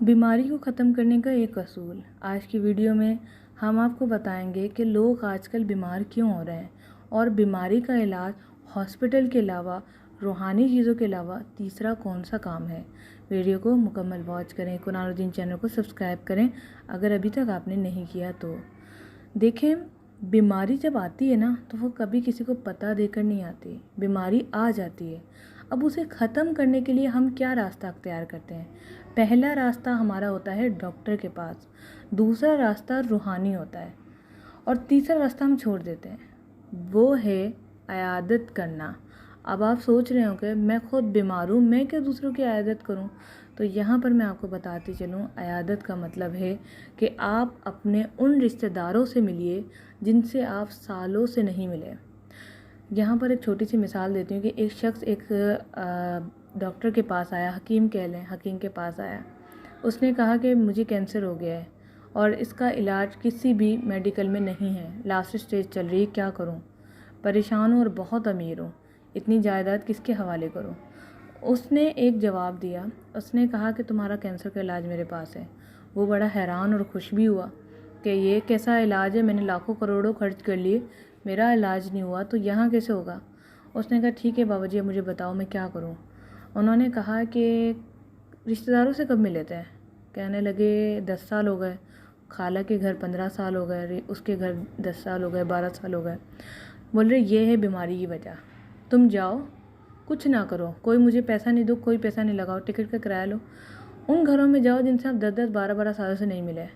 बीमारी को ख़त्म करने का एक असूल। आज की वीडियो में हम आपको बताएंगे कि लोग आजकल बीमार क्यों हो रहे हैं और बीमारी का इलाज हॉस्पिटल के अलावा, रूहानी चीज़ों के अलावा तीसरा कौन सा काम है। वीडियो को मुकम्मल वॉच करें। कुरानुद्दीन चैनल को सब्सक्राइब करें अगर अभी तक आपने नहीं किया तो। देखें, बीमारी जब आती है ना तो वो कभी किसी को पता देकर नहीं आती। बीमारी आ जाती है, अब उसे ख़त्म करने के लिए हम क्या रास्ता अख्तियार करते हैं। पहला रास्ता हमारा होता है डॉक्टर के पास, दूसरा रास्ता रूहानी होता है और तीसरा रास्ता हम छोड़ देते हैं, वो है इयादत करना। अब आप सोच रहे हो कि मैं खुद बीमार हूँ, मैं क्या दूसरों की इयादत करूँ। तो यहाँ पर मैं आपको बताती चलूँ, इयादत का मतलब है कि आप अपने उन रिश्तेदारों से मिलिए जिनसे आप सालों से नहीं मिले। यहाँ पर एक छोटी सी मिसाल देती हूँ कि एक शख्स एक डॉक्टर के पास आया, हकीम कह लें, हकीम के पास आया। उसने कहा कि मुझे कैंसर हो गया है और इसका इलाज किसी भी मेडिकल में नहीं है, लास्ट स्टेज चल रही है, क्या करूँ, परेशान हूँ और बहुत अमीर हूँ, इतनी जायदाद किसके हवाले करूँ। उसने एक जवाब दिया, उसने कहा कि तुम्हारा कैंसर का इलाज मेरे पास है। वो बड़ा हैरान और खुश भी हुआ कि ये कैसा इलाज है, मैंने लाखों करोड़ों खर्च कर लिए, मेरा इलाज नहीं हुआ तो यहाँ कैसे होगा। उसने कहा ठीक है बाबा जी, अब मुझे बताओ मैं क्या करूँ। उन्होंने कहा कि रिश्तेदारों से कब मिले थे। कहने लगे 10 साल हो गए, खाला के घर 15 साल हो गए, उसके घर 10 साल हो गए, 12 साल हो गए। बोल रहे ये है बीमारी की वजह, तुम जाओ कुछ ना करो, कोई मुझे पैसा नहीं दो, कोई पैसा नहीं लगाओ, टिकट का किराया लो, उन घरों में जाओ जिनसे आप 10-10, 12-12 सालों से नहीं मिले।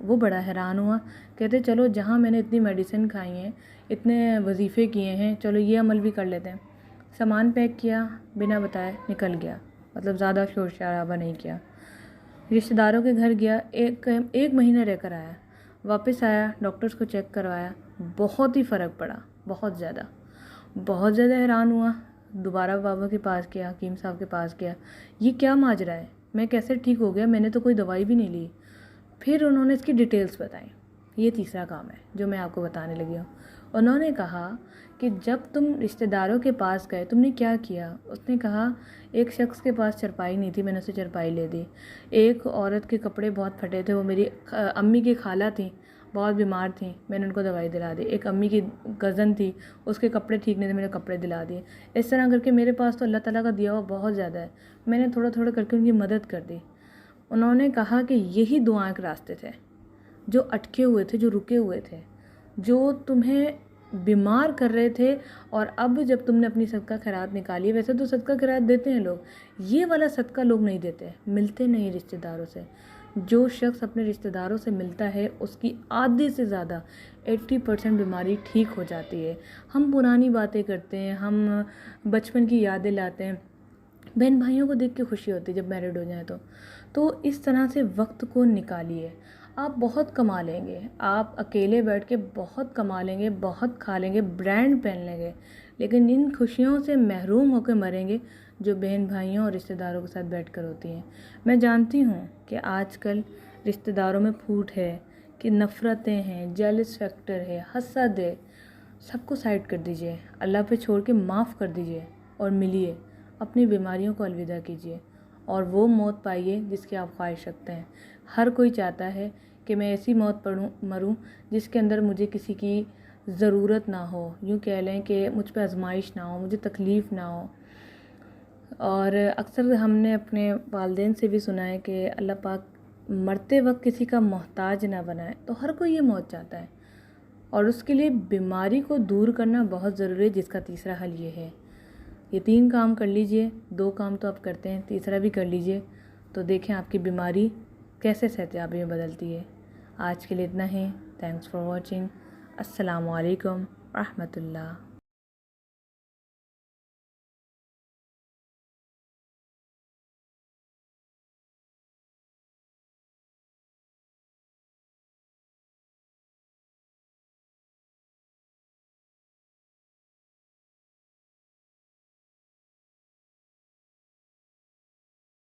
वो बड़ा हैरान हुआ, कहते चलो जहाँ मैंने इतनी मेडिसिन खाई हैं, इतने वजीफ़े किए हैं, चलो ये अमल भी कर लेते हैं। सामान पैक किया, बिना बताए निकल गया, मतलब ज़्यादा शोर शराबा नहीं किया। रिश्तेदारों के घर गया, एक महीना रहकर आया, वापस आया, डॉक्टर्स को चेक करवाया, बहुत ही फ़र्क पड़ा, बहुत ज़्यादा हैरान हुआ। दोबारा बाबा के पास गया, हकीम साहब के पास गया, ये क्या माजरा है, मैं कैसे ठीक हो गया, मैंने तो कोई दवाई भी नहीं ली। फिर उन्होंने इसकी डिटेल्स बताई। ये तीसरा काम है जो मैं आपको बताने लगी हूँ। उन्होंने कहा कि जब तुम रिश्तेदारों के पास गए तुमने क्या किया। उसने कहा एक शख्स के पास चारपाई नहीं थी, मैंने उसे चारपाई ले दी। एक औरत के कपड़े बहुत फटे थे, वो मेरी अम्मी की खाला थी, बहुत बीमार थी, मैंने उनको दवाई दिला दी। एक अम्मी की कज़न थी, उसके कपड़े ठीक नहीं थे, मैंने कपड़े दिला दिए। इस तरह करके मेरे पास तो अल्लाह ताला का दिया हुआ बहुत ज़्यादा है, मैंने थोड़ा थोड़ा करके उनकी मदद कर दी। उन्होंने कहा कि यही दुआएं के रास्ते थे जो अटके हुए थे, जो रुके हुए थे, जो तुम्हें बीमार कर रहे थे। और अब जब तुमने अपनी सदका खैरात निकाली, वैसे तो सदका खैरात देते हैं लोग, ये वाला सदका लोग नहीं देते, मिलते नहीं रिश्तेदारों से। जो शख्स अपने रिश्तेदारों से मिलता है उसकी आधे से ज़्यादा 80% बीमारी ठीक हो जाती है। हम पुरानी बातें करते हैं, हम बचपन की यादें लाते हैं, बहन भाइयों को देख के खुशी होती है जब मैरिड हो जाए तो इस तरह से वक्त को निकालिए। आप बहुत कमा लेंगे, आप अकेले बैठ के बहुत कमा लेंगे, बहुत खा लेंगे, ब्रांड पहन लेंगे, लेकिन इन खुशियों से महरूम होकर मरेंगे जो बहन भाइयों और रिश्तेदारों के साथ बैठकर होती हैं। मैं जानती हूँ कि आजकल रिश्तेदारों में फूट है, कि नफ़रतें हैं, जेलस फैक्टर है, हसद है। सबको साइड कर दीजिए, अल्लाह पे छोड़ के माफ़ कर दीजिए और मिलिए, अपनी बीमारियों को अलविदा कीजिए और वो मौत पाइए जिसकी आप ख्वाहिश रखते हैं। हर कोई चाहता है कि मैं ऐसी मौत मरूं जिसके अंदर मुझे किसी की ज़रूरत ना हो, यूँ कह लें कि मुझ पर आजमाइश ना हो, मुझे तकलीफ़ ना हो। और अक्सर हमने अपने वालिदैन से भी सुना है कि अल्लाह पाक मरते वक्त किसी का मोहताज ना बनाए, तो हर कोई ये मौत चाहता है और उसके लिए बीमारी को दूर करना बहुत ज़रूरी है, जिसका तीसरा हल ये है। ये 3 काम कर लीजिए, 2 काम तो आप करते हैं, तीसरा भी कर लीजिए, तो देखें आपकी बीमारी कैसे सेहतयाबी में बदलती है। आज के लिए इतना ही। Thanks for watching. अस्सलामु अलैकुम रहमतुल्लाह।